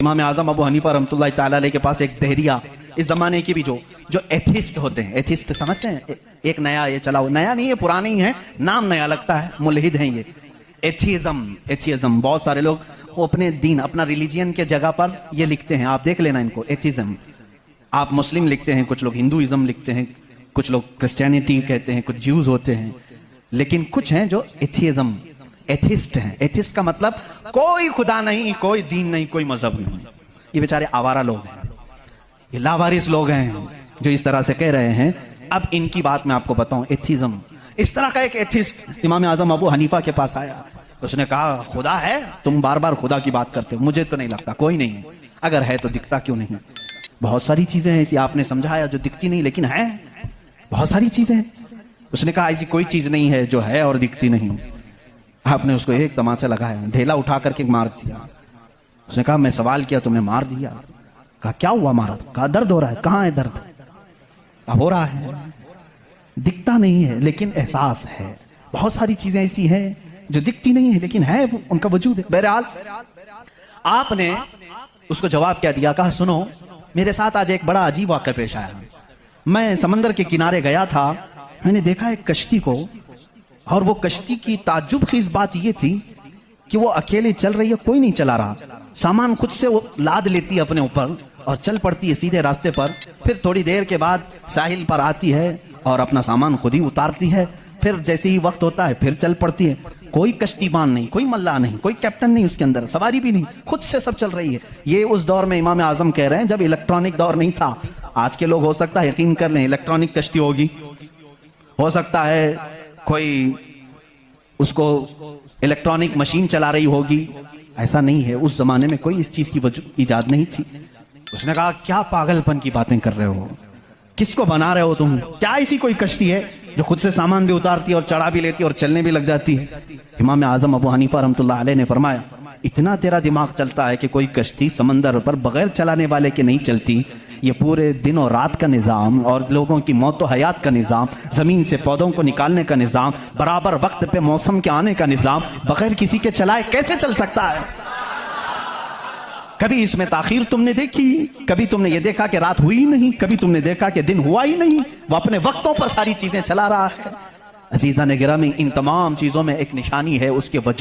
इमाम आज़म अबू हनीफा रहमतुल्लाह ताला अलैह के पास एक दहरिया, इस जमाने के भी जो एथिस्ट होते हैं, एथिस्ट समझते हैं, एक नया ये चला हुआ, नया नहीं है पुराना ही है, नाम नया लगता है, मुल्हिद हैं ये। एथिज्म बहुत सारे लोग वो अपने दीन अपना रिलीजियन के जगह पर ये लिखते हैं, आप देख लेना इनको, एथिज्म। आप मुस्लिम लिखते हैं, कुछ लोग हिंदुइज्म लिखते हैं, कुछ लोग क्रिश्चियनिटी कहते हैं, कुछ ज्यूज होते हैं, लेकिन कुछ हैं जो एथिज्म एथिस्ट हैं। एथिस्ट का मतलब कोई खुदा नहीं, कोई दीन नहीं, कोई मजहब नहीं। ये बेचारे आवारा लोग हैं, ये लावारिस लोग हैं जो इस तरह से कह रहे हैं। अब इनकी बात मैं आपको बताऊं, एथिज्म। इस तरह का एक एथिस्ट इमाम आज़म अबू हनीफा के पास आया, उसने कहा खुदा है, तुम बार बार खुदा की बात करते हो, मुझे तो नहीं लगता, कोई नहीं है, अगर है तो दिखता क्यों नहीं? बहुत सारी चीजें हैं ऐसी, आपने समझाया, जो दिखती नहीं लेकिन है, बहुत सारी चीजें हैं। उसने कहा ऐसी कोई चीज नहीं है जो है और दिखती नहीं। आपने उसको एक तमाचा लगाया, ढेला उठा करके मार दिया। उसने कहा मैं सवाल किया, तुमने मार दिया। कहा क्या हुआ मारा? कहा दर्द हो रहा है। कहाँ है दर्द? हो रहा है, दिखता नहीं है लेकिन एहसास है। बहुत सारी चीजें ऐसी हैं जो दिखती नहीं है लेकिन है, उनका वजूद है। बहरहाल आपने उसको जवाब क्या दिया? कहा सुनो, मेरे साथ आज एक बड़ा अजीब वाक़या पेश आया। मैं समंदर के किनारे गया था, मैंने देखा एक कश्ती को, और वो कश्ती की ताज्जुब खीज बात ये थी कि वो अकेले चल रही है, कोई नहीं चला रहा। सामान खुद से वो लाद लेती है अपने ऊपर और चल पड़ती है सीधे रास्ते पर। फिर थोड़ी देर के बाद साहिल पर आती है और अपना सामान खुद ही उतारती है। फिर जैसे ही वक्त होता है फिर चल पड़ती है। कोई कश्तीबान नहीं, कोई मल्लाह नहीं, कोई कैप्टन नहीं, उसके अंदर सवारी भी नहीं, खुद से सब चल रही है। ये उस दौर में इमाम आज़म कह रहे हैं जब इलेक्ट्रॉनिक दौर नहीं था। आज के लोग हो सकता है यकीन कर लें इलेक्ट्रॉनिक कश्ती होगी, हो सकता है कोई उसको इलेक्ट्रॉनिक मशीन चला रही होगी, ऐसा नहीं है। उस जमाने में कोई इस चीज की इजाद नहीं थी। उसने कहा क्या पागलपन की बातें कर रहे हो, किसको बना रहे हो तुम? क्या ऐसी कोई कश्ती है जो खुद से सामान भी उतारती है और चढ़ा भी लेती है और चलने भी लग जाती है? इमाम आज़म अबू हनीफा रहमतुल्लाह अलैह ने फरमाया, इतना तेरा दिमाग चलता है कि कोई कश्ती समंदर पर बगैर चलाने वाले के नहीं चलती। ये पूरे दिन और रात का निज़ाम और लोगों की मौत और हयात का निज़ाम, ज़मीन से पौधों को निकालने का निज़ाम, बराबर वक्त पे मौसम के आने का निज़ाम बगैर किसी के चलाए कैसे चल सकता है? कभी इसमें ताखीर तुमने देखी? कभी तुमने ये देखा कि रात हुई नहीं? कभी तुमने देखा कि दिन हुआ ही नहीं? वो अपने वक्तों पर सारी चीजें चला रहा है। अजीज़ान गिरामी, इन तमाम चीजों में एक निशानी है उसके वजूद